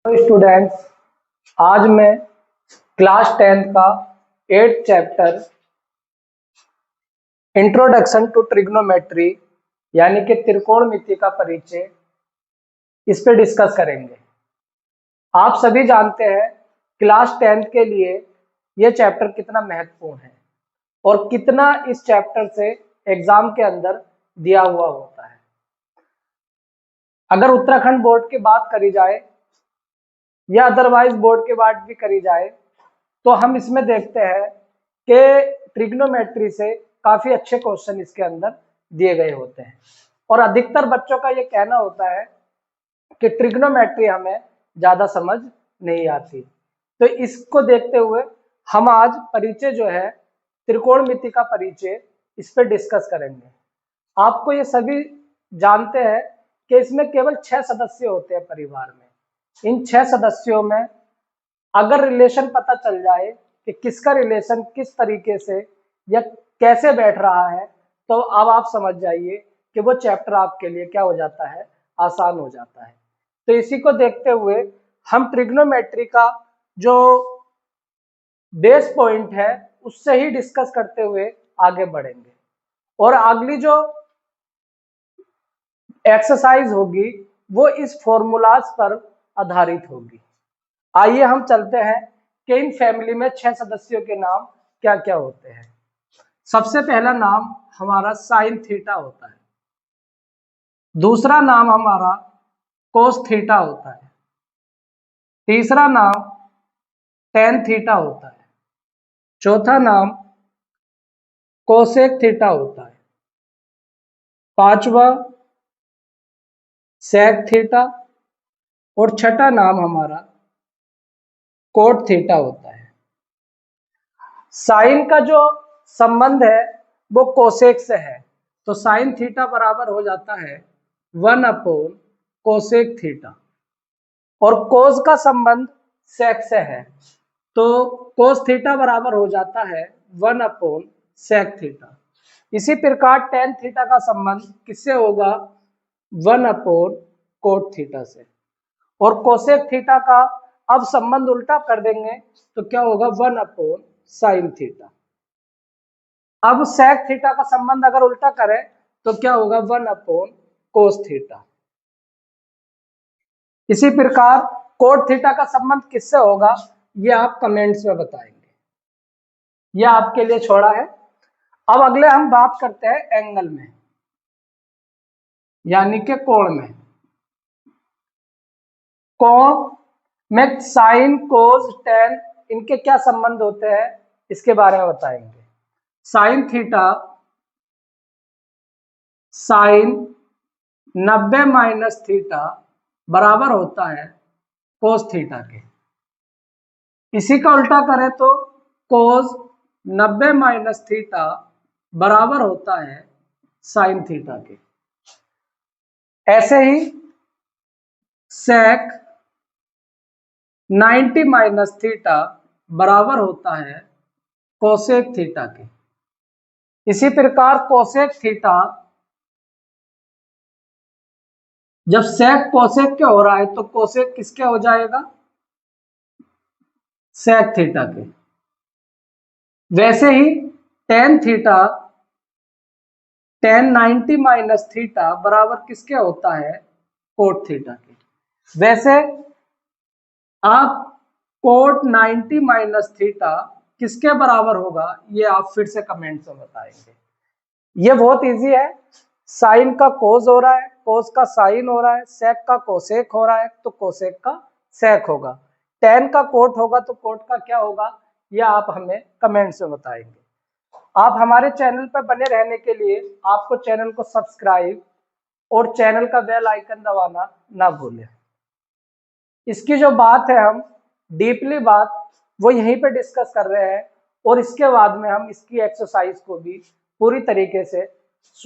तो स्टूडेंट्स, आज मैं क्लास 10th का 8th chapter introduction to trigonometry यानी कि त्रिकोणमिति का परिचय इस पे डिस्कस करेंगे। आप सभी जानते हैं क्लास 10th के लिए यह चैप्टर कितना महत्वपूर्ण है और कितना इस चैप्टर से एग्जाम के अंदर दिया हुआ होता है। अगर उत्तराखंड बोर्ड की बात करी जाए या अदरवाइज बोर्ड के बात भी करी जाए तो हम इसमें देखते हैं कि ट्रिग्नोमेट्री से काफी अच्छे क्वेश्चन इसके अंदर दिए गए होते हैं और अधिकतर बच्चों का ये कहना होता है कि ट्रिग्नोमेट्री हमें ज्यादा समझ नहीं आती। तो इसको देखते हुए हम आज परिचय जो है त्रिकोणमिति का परिचय इस पे डिस्कस करेंगे। आपको ये सभी जानते हैं कि इसमें केवल 6 सदस्य होते हैं परिवार में। इन 6 सदस्यों में अगर रिलेशन पता चल जाए कि किसका रिलेशन किस तरीके से या कैसे बैठ रहा है तो अब आप समझ जाइए कि वो चैप्टर आपके लिए क्या हो जाता है, आसान हो जाता है। तो इसी को देखते हुए हम ट्रिग्नोमेट्री का जो बेस पॉइंट है उससे ही डिस्कस करते हुए आगे बढ़ेंगे और अगली जो एक्सरसाइज होगी वो इस फॉर्मूलाज पर आधारित होगी। आइए हम चलते हैं कि इन फैमिली में 6 सदस्यों के नाम क्या क्या होते हैं। सबसे पहला नाम हमारा साइन थीटा होता है, दूसरा नाम हमारा कोस थीटा होता है, तीसरा नाम टेन थीटा होता है, चौथा नाम कोसेक थीटा होता है, पांचवा सेक थीटा और छठा नाम हमारा कोट थीटा होता है। साइन का जो संबंध है वो कोसेक से है तो साइन थीटा बराबर हो जाता है 1 कोसेक थीटा और कोस का संबंध सेक से है तो कोस थीटा बराबर हो जाता है 1 सेक थीटा। इसी प्रकार टेन थीटा का संबंध किससे होगा, 1 कोट थीटा से। और कोसेक थीटा का अब संबंध उल्टा कर देंगे तो क्या होगा, 1 साइन थीटा। अब सेक थीटा का संबंध अगर उल्टा करें तो क्या होगा, 1 कोस थीटा। इसी प्रकार कोट थीटा का संबंध किससे होगा ये आप कमेंट्स में बताएंगे, यह आपके लिए छोड़ा है। अब अगले हम बात करते हैं एंगल में यानी कि कोण में। कोण में साइन कोस टेन इनके क्या संबंध होते हैं इसके बारे में बताएंगे। Sine theta sine 90 minus theta बराबर होता है कोस थीटा के। इसी का उल्टा करें तो कोस 90 माइनस थीटा बराबर होता है साइन थीटा के। ऐसे ही सेक 90 माइनस थीटा बराबर होता है कोसेक थीटा के। इसी प्रकार कोसेक थीटा जब सेक कोसेक के हो रहा है तो कोसेक किसके हो जाएगा, सेक थीटा के। वैसे ही tan theta tan 90 minus theta बराबर किसके होता है, कोट थीटा के। वैसे आप कोट 90 माइनस थीटा किसके बराबर होगा ये आप फिर से कमेंट में बताएंगे। ये बहुत इजी है, साइन का कोस हो रहा है, कोस का साइन हो रहा है, सेक का कोसेक हो रहा है तो कोसेक का सेक होगा, टेन का कोट होगा तो कोट का क्या होगा ये आप हमें कमेंट्स में बताएंगे। आप हमारे चैनल पर बने रहने के लिए आपको चैनल को सब्सक्राइब और चैनल का बेल आइकन दबाना ना भूलें। इसकी जो बात है हम डीपली बात वो यहीं पे डिस्कस कर रहे हैं और इसके बाद में हम इसकी एक्सरसाइज को भी पूरी तरीके से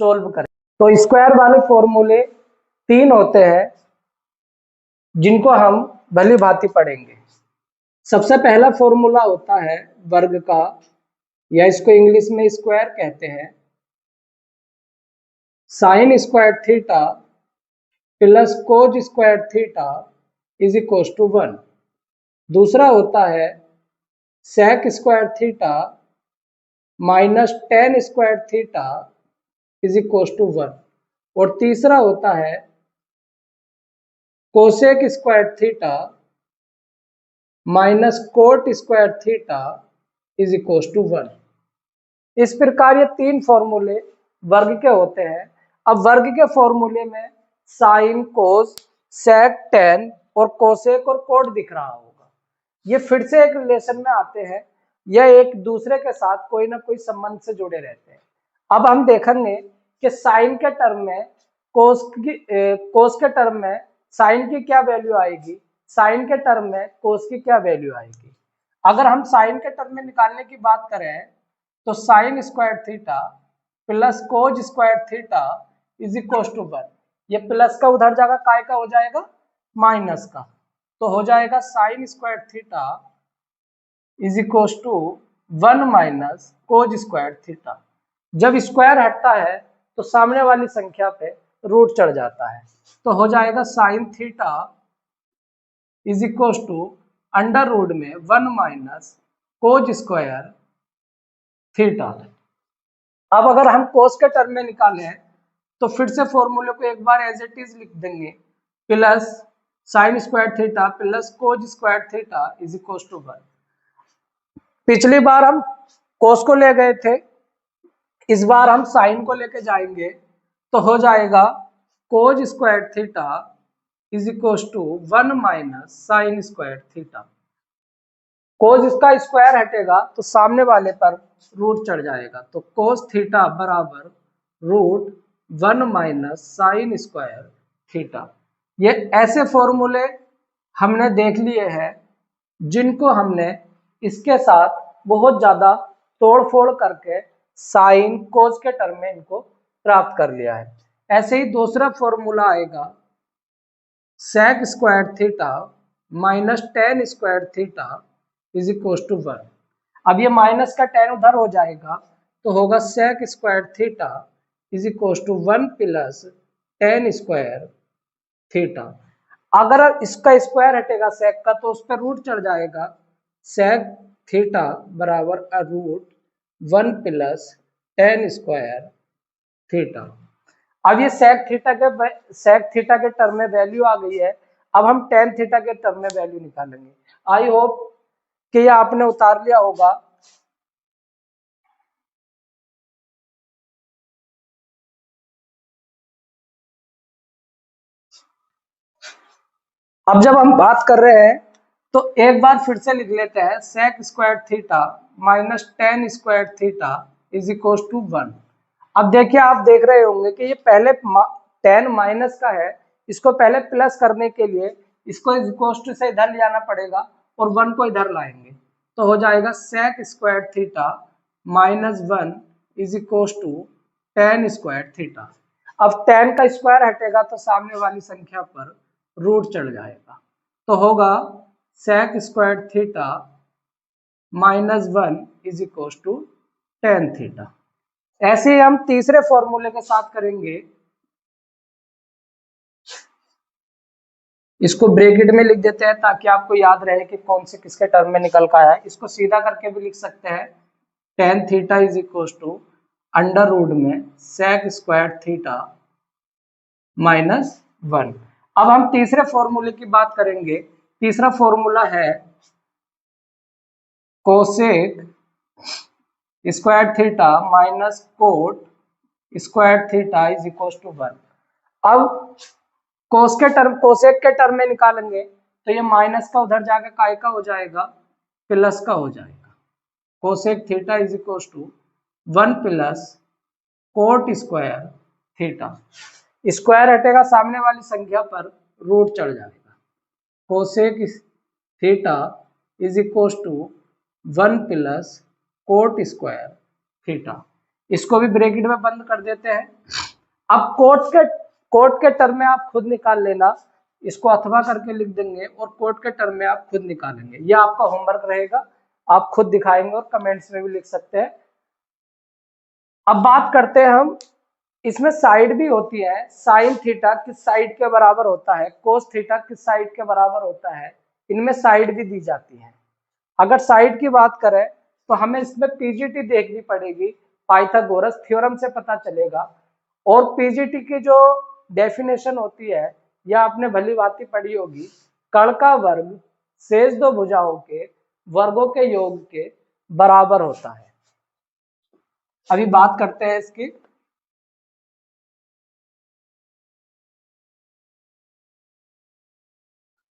सोल्व करें। तो स्क्वायर वाले फॉर्मूले 3 होते हैं जिनको हम भली भांति पढ़ेंगे। सबसे पहला फॉर्मूला होता है वर्ग का या इसको इंग्लिश में स्क्वायर कहते हैं, sine square theta plus cos square theta is equal to 1। दूसरा होता है sec square theta minus tan square theta is equal to 1। और तीसरा होता है cosec square theta minus cot square theta is equal to 1। इस प्रकार ये तीन फॉर्मूले वर्ग के होते हैं। अब वर्ग के फॉर्मूले में साइन, कोस, सेक, टेन और कोसेक और कोट दिख रहा होगा। ये फिर से एक रिलेशन में आते हैं, यह एक दूसरे के साथ कोई ना कोई संबंध से जुड़े रहते हैं। अब हम देखेंगे कि साइन के टर्म में कोस के टर्म में साइन की क्या वैल्यू आएगी, साइन के टर्म में कोस की क्या वैल्यू आएगी। अगर हम साइन के टर्म में निकालने की बात करें तो sine square theta plus cos square theta is equal to 1। ये प्लस का उधर जाएगा, काय का हो जाएगा, माइनस का। तो हो जाएगा sine square theta is equal to 1 minus cos square theta. जब स्क्वायर हटता है तो सामने वाली संख्या पे रूट चढ़ जाता है, तो हो जाएगा sine theta is equal to under root में 1 माइनस कोज स्क्वायर थीटा। अब अगर हम कोस के टर्म में निकालें तो फिर से फॉर्मूले को एक बार एज इट इज लिख देंगे, plus sine square theta plus cos square theta is equal to 1। पिछली बार हम कोस को ले गए थे, इस बार हम साइन को लेके जाएंगे, तो हो जाएगा cos square theta is equal to 1 minus sine square theta. Cos इसका स्क्वायर हटेगा तो सामने वाले पर रूट चढ़ जाएगा, तो कोस थीटा बराबर root 1 minus sine square theta. ये ऐसे फॉर्मूले हमने देख लिए हैं जिनको हमने इसके साथ बहुत ज्यादा तोड़-फोड़ करके साइन कोस के टर्म में इनको प्राप्त कर लिया है। ऐसे ही दूसरा फॉर्मूला आएगा sec square theta minus tan square theta is equal to 1। अब ये माइनस का टेन उधर हो जाएगा, तो होगा sec square theta is equal to 1 plus tan square theta. अगर इसका स्क्वायर हटेगा सेक का तो उस पर रूट चढ़ जाएगा, सेक थीटा बराबर root 1 plus tan square theta. अब ये सेक थीटा के टर्म में वैल्यू आ गई है। अब हम टेन थीटा के टर्म में वैल्यू निकालेंगे। आई होप कि ये आपने उतार लिया होगा। अब जब हम बात कर रहे हैं तो एक बार फिर से लिख लेते हैं, sec square theta minus tan square theta is equal to 1। अब देखिए, आप देख रहे होंगे कि ये पहले टेन माइनस का है, इसको पहले प्लस करने के लिए इसको इज इक्वल टू से इधर ले जाना पड़ेगा और 1 को इधर लाएंगे, तो हो जाएगा sec square theta minus 1 is equal to tan square theta. अब टेन का स्क्वायर हटेगा तो सामने वाली संख्या पर रूट चढ़ जाएगा, तो होगा sec square theta minus 1 is equal to tan theta. ऐसे ही हम तीसरे फॉर्मूले के साथ करेंगे, इसको ब्रैकेट में लिख देते हैं ताकि आपको याद रहे कि कौन से किसके टर्म में निकल का है। इसको सीधा करके भी लिख सकते हैं, tan theta is equal to under root में सेक स्क्वायर थीटा माइनस 1। अब हम तीसरे फॉर्मूले की बात करेंगे। तीसरा फॉर्मूला है cosec square theta minus cot square theta is equal to 1। अब कोसेक के टर्म में निकालेंगे तो ये माइनस का उधर जाकर काय का हो जाएगा, प्लस का हो जाएगा। Cosec theta is equal to 1 plus cot square theta. Square हटेगा, सामने वाली संख्या पर रूट चढ़ जाएगा। Cosec theta is equal to 1 plus cot square theta. इसको भी ब्रैकेट में बंद कर देते हैं। अब कोट के टर्म में आप खुद निकाल लेना, इसको अथवा करके लिख देंगे और कोट के टर्म में आप खुद निकालेंगे। यह आपका होमवर्क रहेगा, आप खुद दिखाएंगे और कमेंट्स में भी लिख सकते हैं। अब बात करते हैं हम इसमें साइड भी होती है, साइन थीटा किस साइड के बराबर होता है, कोस थीटा किस साइड के बराबर होता है, इनमें साइड भी दी जाती है। अगर साइड की बात करें तो हमें इसमें पीजीटी देखनी पड़ेगी, पाइथागोरस थ्योरम से पता चलेगा। और पीजीटी की जो डेफिनेशन होती है या आपने भली भांति पढ़ी होगी, कर्ण का वर्ग शेष दो भुजाओं के वर्गों के योग के बराबर होता है। अभी बात करते हैं इसकी।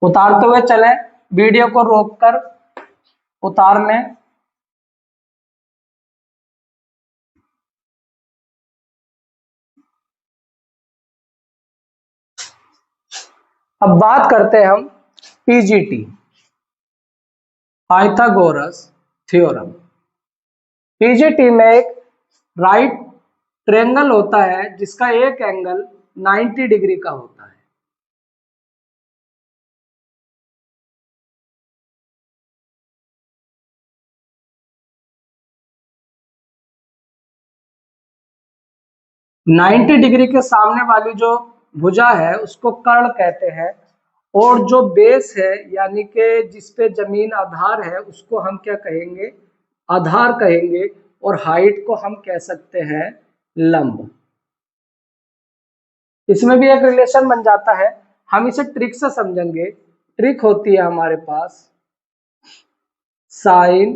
उतारते हुए चले, वीडियो को रोककर उतार लें। अब बात करते हैं हम पीजीटी, पाइथागोरस थ्योरम। पीजीटी में एक राइट ट्रायंगल होता है जिसका एक एंगल 90 डिग्री का होता है। नाइन्टी डिग्री के सामने वाली जो भुजा है उसको कर्ण कहते हैं, और जो बेस है यानी कि जिसपे जमीन आधार है उसको हम क्या कहेंगे, आधार कहेंगे। और हाइट को हम कह सकते हैं लंब। इसमें भी एक रिलेशन बन जाता है, हम इसे ट्रिक से समझेंगे। ट्रिक होती है हमारे पास sine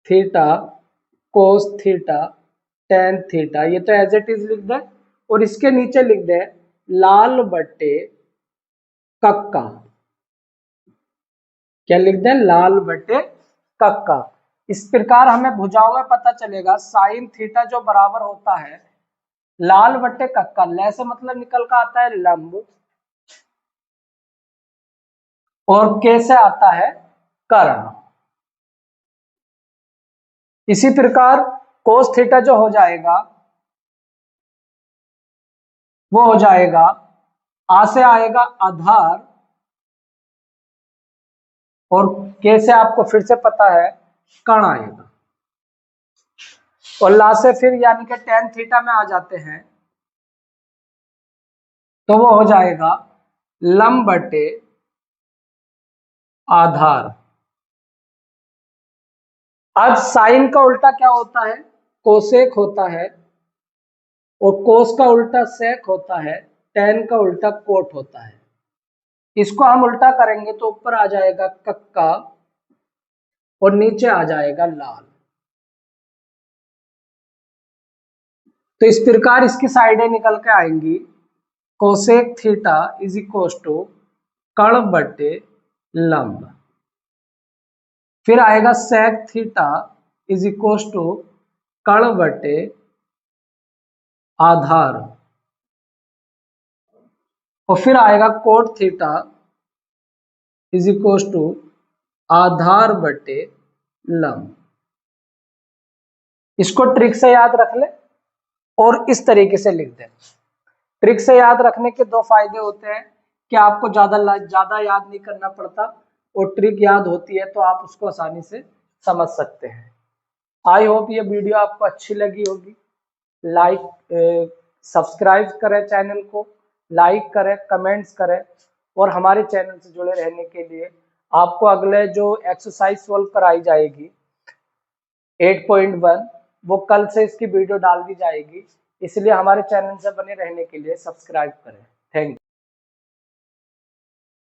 theta cos theta tan theta, ये तो एज इट इज लिख दे, और इसके नीचे लिख दे लाल बट्टे कक्का। क्या लिख दे, लाल बट्टे कक्का। इस प्रकार हमें भुजाओं में पता चलेगा साइन थीटा जो बराबर होता है लाल बट्टे कक्का, ले से मतलब निकल का आता है लंब, और के से आता है कर्ण। इसी प्रकार कोस थीटा जो हो जाएगा वो हो जाएगा आ से आएगा आधार, और के से आपको फिर से पता है कर्ण आएगा, और ला से फिर यानी कि टेन थीटा में आ जाते हैं तो वो हो जाएगा लंब बटे आधार। अब साइन का उल्टा क्या होता है, कोसेक होता है, और कोस का उल्टा सेक होता है, टेन का उल्टा कोट होता है। इसको हम उल्टा करेंगे तो ऊपर आ जाएगा कक्का और नीचे आ जाएगा लाल। तो इस प्रकार इसकी साइडें निकल के आएंगी, cosec theta is equal to कर्ण बटे लंब। फिर आएगा sec theta is equal to कर्ण बटे आधार, और फिर आएगा cot theta is equal to आधार बटे लंब। इसको ट्रिक से याद रख ले और इस तरीके से लिख दे। ट्रिक से याद रखने के दो फायदे होते हैं कि आपको ज्यादा याद नहीं करना पड़ता, और ट्रिक याद होती है तो आप उसको आसानी से समझ सकते हैं। आई होप ये वीडियो आपको अच्छी लगी होगी। लाइक सब्सक्राइब करें चैनल को, लाइक करें, कमेंट्स करें, और हमारे चैनल से जुड़े रहने के लिए आपको अगले जो एक्सरसाइज सोल्व कराई जाएगी 8.1 वो कल से इसकी वीडियो डाल दी जाएगी, इसलिए हमारे चैनल से बने रहने के लिए सब्सक्राइब करें। Thank you.